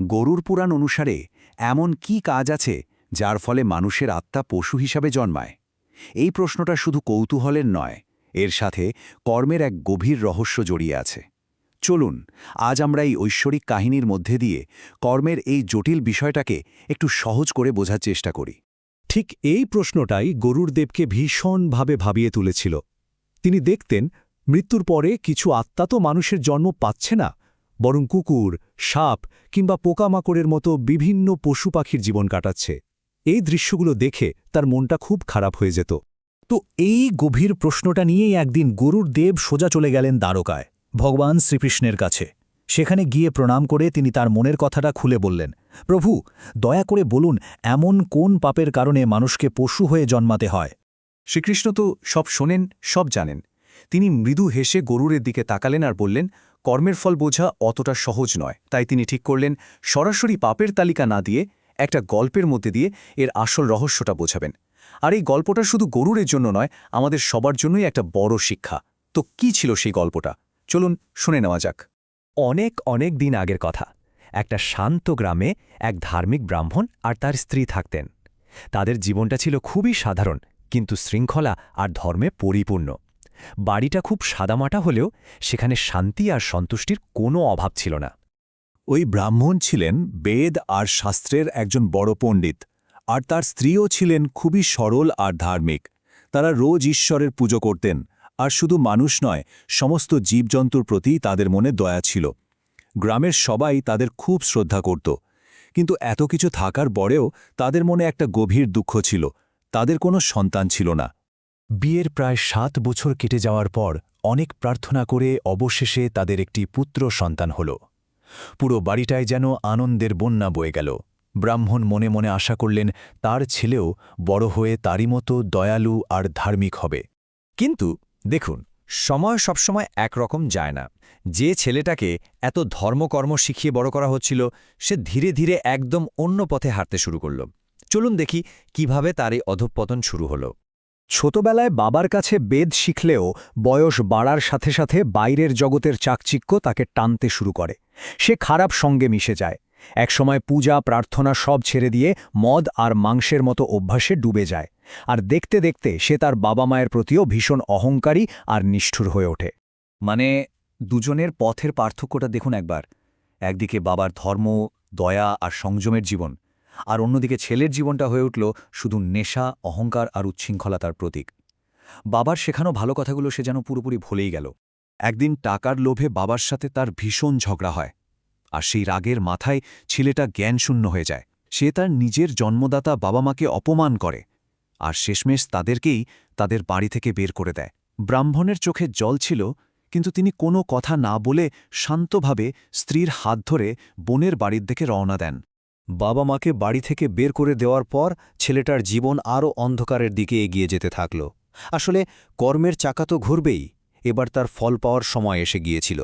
গরুর পুরাণ অনুসারে এমন কি কাজ আছে যার ফলে মানুষের আত্মা পশু হিসাবে জন্মায়? এই প্রশ্নটা শুধু কৌতূহলের নয়, এর সাথে কর্মের এক গভীর রহস্য জড়িয়ে আছে। চলুন আজ আমরা এই ঐশ্বরিক কাহিনীর মধ্যে দিয়ে কর্মের এই জটিল বিষয়টাকে একটু সহজ করে বোঝার চেষ্টা করি। ঠিক এই প্রশ্নটাই গরুর দেবকে ভীষণভাবে ভাবিয়ে তুলেছিল। তিনি দেখতেন, মৃত্যুর পরে কিছু আত্মা তো মানুষের জন্ম পাচ্ছে না, বরং কুকুর, সাপ কিংবা পোকামাকড়ের মতো বিভিন্ন পশু পাখির জীবন কাটাচ্ছে। এই দৃশ্যগুলো দেখে তার মনটা খুব খারাপ হয়ে যেত। তো এই গভীর প্রশ্নটা নিয়েই একদিন গরুর দেব সোজা চলে গেলেন দ্বারকায়, ভগবান শ্রীকৃষ্ণের কাছে। সেখানে গিয়ে প্রণাম করে তিনি তার মনের কথাটা খুলে বললেন, প্রভু, দয়া করে বলুন, এমন কোন পাপের কারণে মানুষকে পশু হয়ে জন্মাতে হয়? শ্রীকৃষ্ণ তো সব শোনেন, সব জানেন। তিনি মৃদু হেসে গরুরের দিকে তাকালেন আর বললেন, কর্মের ফল বোঝা অতটা সহজ নয়। তাই তিনি ঠিক করলেন, সরাসরি পাপের তালিকা না দিয়ে একটা গল্পের মধ্যে দিয়ে এর আসল রহস্যটা বোঝাবেন। আর এই গল্পটা শুধু গরুরের জন্য নয়, আমাদের সবার জন্যই একটা বড় শিক্ষা। তো কি ছিল সেই গল্পটা? চলুন শুনে নেওয়া যাক। অনেক অনেক দিন আগের কথা। একটা শান্ত গ্রামে এক ধার্মিক ব্রাহ্মণ আর তার স্ত্রী থাকতেন। তাদের জীবনটা ছিল খুবই সাধারণ, কিন্তু শৃঙ্খলা আর ধর্মে পরিপূর্ণ। বাড়িটা খুব সাদামাটা হলেও সেখানে শান্তি আর সন্তুষ্টির কোনো অভাব ছিল না। ওই ব্রাহ্মণ ছিলেন বেদ আর শাস্ত্রের একজন বড় পণ্ডিত, আর তার স্ত্রীও ছিলেন খুবই সরল আর ধার্মিক। তারা রোজ ঈশ্বরের পুজো করতেন, আর শুধু মানুষ নয়, সমস্ত জীবজন্তুর প্রতি তাদের মনে দয়া ছিল। গ্রামের সবাই তাদের খুব শ্রদ্ধা করত। কিন্তু এত কিছু থাকার পরেও তাদের মনে একটা গভীর দুঃখ ছিল, তাদের কোনো সন্তান ছিল না। বিয়ের প্রায় 7 বছর কেটে যাওয়ার পর অনেক প্রার্থনা করে অবশেষে তাদের একটি পুত্র সন্তান হল। পুরো বাড়িটায় যেন আনন্দের বন্যা বয়ে গেল। ব্রাহ্মণ মনে মনে আশা করলেন তার ছেলেও বড় হয়ে তারই মতো দয়ালু আর ধার্মিক হবে। কিন্তু দেখুন, সময় সবসময় একরকম যায় না। যে ছেলেটাকে এত ধর্মকর্ম শিখিয়ে বড় করা হচ্ছিল, সে ধীরে ধীরে একদম অন্য পথে হাঁটতে শুরু করল। চলুন দেখি কিভাবে তার এই অধঃপতন শুরু হলো। ছোটবেলায় বাবার কাছে বেদ শিখলেও বয়স বাড়ার সাথে সাথে বাইরের জগতের চাকচিক্য তাকে টানতে শুরু করে। সে খারাপ সঙ্গে মিশে যায়। একসময় পূজা প্রার্থনা সব ছেড়ে দিয়ে মদ আর মাংসের মতো অভ্যাসে ডুবে যায়। আর দেখতে দেখতে সে তার বাবা মায়ের প্রতিও ভীষণ অহংকারী আর নিষ্ঠুর হয়ে ওঠে। মানে দুজনের পথের পার্থক্যটা দেখুন একবার। একদিকে বাবার ধর্ম, দয়া আর সংযমের জীবন, আর অন্যদিকে ছেলের জীবনটা হয়ে উঠল শুধু নেশা, অহংকার আর উচ্ছৃঙ্খলতার প্রতীক। বাবার শেখানো ভালো কথাগুলো সে যেন পুরোপুরি ভুলেই গেল। একদিন টাকার লোভে বাবার সাথে তার ভীষণ ঝগড়া হয়, আর সেই রাগের মাথায় ছেলেটা জ্ঞানশূন্য হয়ে যায়। সে তার নিজের জন্মদাতা বাবা মাকে অপমান করে, আর শেষমেশ তাদেরকেই তাদের বাড়ি থেকে বের করে দেয়। ব্রাহ্মণের চোখে জল ছিল, কিন্তু তিনি কোনো কথা না বলে শান্তভাবে স্ত্রীর হাত ধরে বোনের বাড়ির দিকে রওনা দেন। বাবা মাকে বাড়ি থেকে বের করে দেওয়ার পর ছেলেটার জীবন আরও অন্ধকারের দিকে এগিয়ে যেতে থাকল। আসলে কর্মের চাকা তো ঘুরবেই, এবার তার ফল পাওয়ার সময় এসে গিয়েছিল।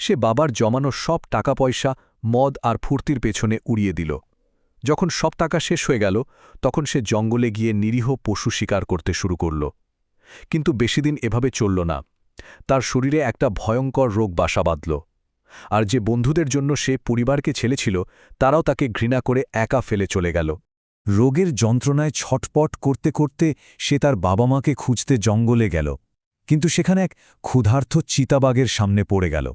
সে বাবার জমানো সব টাকা পয়সা মদ আর ফুর্তির পেছনে উড়িয়ে দিল। যখন সব টাকা শেষ হয়ে গেল, তখন সে জঙ্গলে গিয়ে নিরীহ পশু শিকার করতে শুরু করল। কিন্তু বেশিদিন এভাবে চলল না। তার শরীরে একটা ভয়ঙ্কর রোগ বাসা বাঁধল, আর যে বন্ধুদের জন্য সে পরিবারকে ছেড়েছিল, তারাও তাকে ঘৃণা করে একা ফেলে চলে গেল। রোগের যন্ত্রণায় ছটপট করতে করতে সে তার বাবা মাকে খুঁজতে জঙ্গলে গেল। কিন্তু সেখানে এক ক্ষুধার্ত চিতাবাঘের সামনে পড়ে গেল।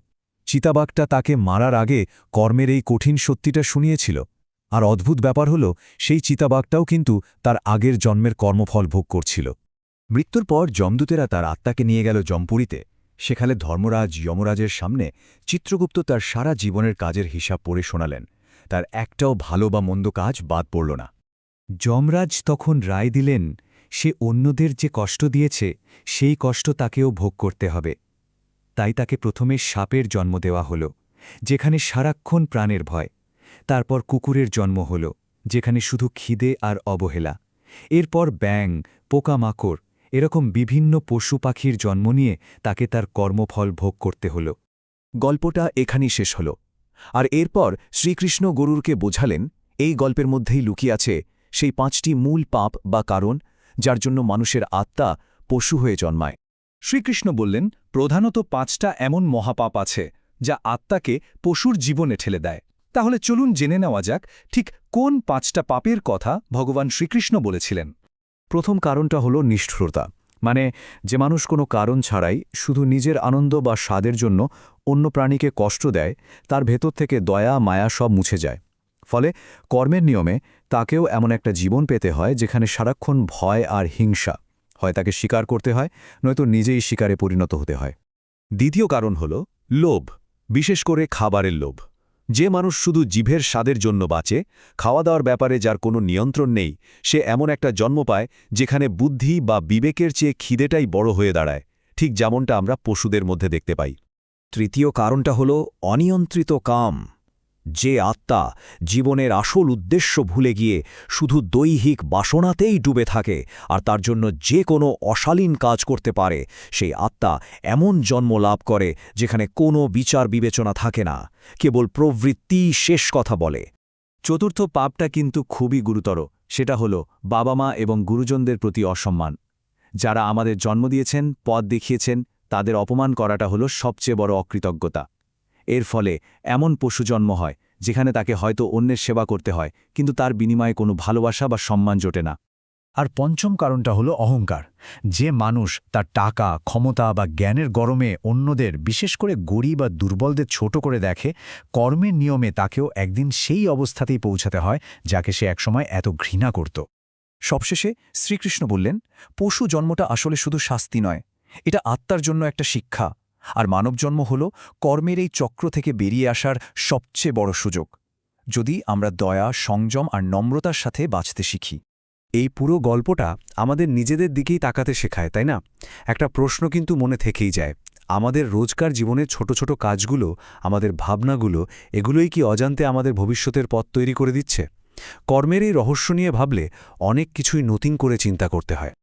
চিতাবাঘটা তাকে মারার আগে কর্মের এই কঠিন সত্যিটা শুনিয়েছিল। আর অদ্ভুত ব্যাপার হল, সেই চিতাবাঘটাও কিন্তু তার আগের জন্মের কর্মফল ভোগ করছিল। মৃত্যুর পর যমদূতেরা তার আত্মাকে নিয়ে গেল যমপুরীতে। সেখানে ধর্মরাজ যমরাজের সামনে চিত্রগুপ্ত তার সারা জীবনের কাজের হিসাব পড়ে শোনালেন। তার একটাও ভালো বা মন্দ কাজ বাদ পড়ল না। যমরাজ তখন রায় দিলেন, সে অন্যদের যে কষ্ট দিয়েছে সেই কষ্ট তাকেও ভোগ করতে হবে। তাই তাকে প্রথমে সাপের জন্ম দেওয়া হল, যেখানে সারাক্ষণ প্রাণের ভয়। তারপর কুকুরের জন্ম হল, যেখানে শুধু খিদে আর অবহেলা। এরপর ব্যাঙ, পোকামাকড়, এরকম বিভিন্ন পশু পাখির জন্ম নিয়ে তাকে তার কর্মফল ভোগ করতে হল। গল্পটা এখানেই শেষ হল। আর এরপর শ্রীকৃষ্ণ গরুরকে বোঝালেন, এই গল্পের মধ্যেই লুকিয়ে আছে সেই 5টি মূল পাপ বা কারণ, যার জন্য মানুষের আত্মা পশু হয়ে জন্মায়। শ্রীকৃষ্ণ বললেন, প্রধানত 5টা এমন মহাপাপ আছে যা আত্মাকে পশুর জীবনে ঠেলে দেয়। তাহলে চলুন জেনে নেওয়া যাক ঠিক কোন 5টা পাপের কথা ভগবান শ্রীকৃষ্ণ বলেছিলেন। প্রথম কারণটা হলো নিষ্ঠুরতা, মানে যে মানুষ কোনো কারণ ছাড়াই শুধু নিজের আনন্দ বা স্বাদের জন্য অন্য প্রাণীকে কষ্ট দেয়, তার ভেতর থেকে দয়া মায়া সব মুছে যায়। ফলে কর্মের নিয়মে তাকেও এমন একটা জীবন পেতে হয় যেখানে সারাক্ষণ ভয় আর হিংসা, হয় তাকে স্বীকার করতে হয়, নয়তো নিজেই শিকারে পরিণত হতে হয়। দ্বিতীয় কারণ হল লোভ, বিশেষ করে খাবারের লোভ। যে মানুষ শুধু জিভের স্বাদের জন্য বাঁচে, খাওয়া দাওয়ার ব্যাপারে যার কোনো নিয়ন্ত্রণ নেই, সে এমন একটা জন্ম পায় যেখানে বুদ্ধি বা বিবেকের চেয়ে খিদেটাই বড় হয়ে দাঁড়ায়, ঠিক যেমনটা আমরা পশুদের মধ্যে দেখতে পাই। তৃতীয় কারণটা হল অনিয়ন্ত্রিত কাম। যে আত্মা জীবনের আসল উদ্দেশ্য ভুলে গিয়ে শুধু দৈহিক বাসনাতেই ডুবে থাকে আর তার জন্য যে কোনো অশালীন কাজ করতে পারে, সেই আত্মা এমন জন্ম লাভ করে যেখানে কোনো বিচার বিবেচনা থাকে না, কেবল প্রবৃত্তি শেষ কথা বলে। চতুর্থ পাপটা কিন্তু খুবই গুরুতর, সেটা হলো বাবা মা এবং গুরুজনদের প্রতি অসম্মান। যারা আমাদের জন্ম দিয়েছেন, পথ দেখিয়েছেন, তাদের অপমান করাটা হলো সবচেয়ে বড় অকৃতজ্ঞতা। এর ফলে এমন পশু জন্ম হয় যেখানে তাকে হয়তো অন্যের সেবা করতে হয়, কিন্তু তার বিনিময়ে কোনো ভালোবাসা বা সম্মান জোটে না। আর পঞ্চম কারণটা হলো অহংকার। যে মানুষ তার টাকা, ক্ষমতা বা জ্ঞানের গরমে অন্যদের, বিশেষ করে গরিব বা দুর্বলদের ছোট করে দেখে, কর্মের নিয়মে তাকেও একদিন সেই অবস্থাতেই পৌঁছাতে হয় যাকে সে একসময় এত ঘৃণা করত। সবশেষে শ্রীকৃষ্ণ বললেন, পশু জন্মটা আসলে শুধু শাস্তি নয়, এটা আত্মার জন্য একটা শিক্ষা, আর মানবজন্ম হল কর্মের এই চক্র থেকে বেরিয়ে আসার সবচেয়ে বড় সুযোগ, যদি আমরা দয়া, সংযম আর নম্রতার সাথে বাঁচতে শিখি। এই পুরো গল্পটা আমাদের নিজেদের দিকেই তাকাতে শেখায়, তাই না? একটা প্রশ্ন কিন্তু মনে থেকেই যায়, আমাদের রোজকার জীবনের ছোট ছোট কাজগুলো, আমাদের ভাবনাগুলো, এগুলোই কি অজান্তে আমাদের ভবিষ্যতের পথ তৈরি করে দিচ্ছে? কর্মের এই রহস্য নিয়ে ভাবলে অনেক কিছুই নতুন করে চিন্তা করতে হয়।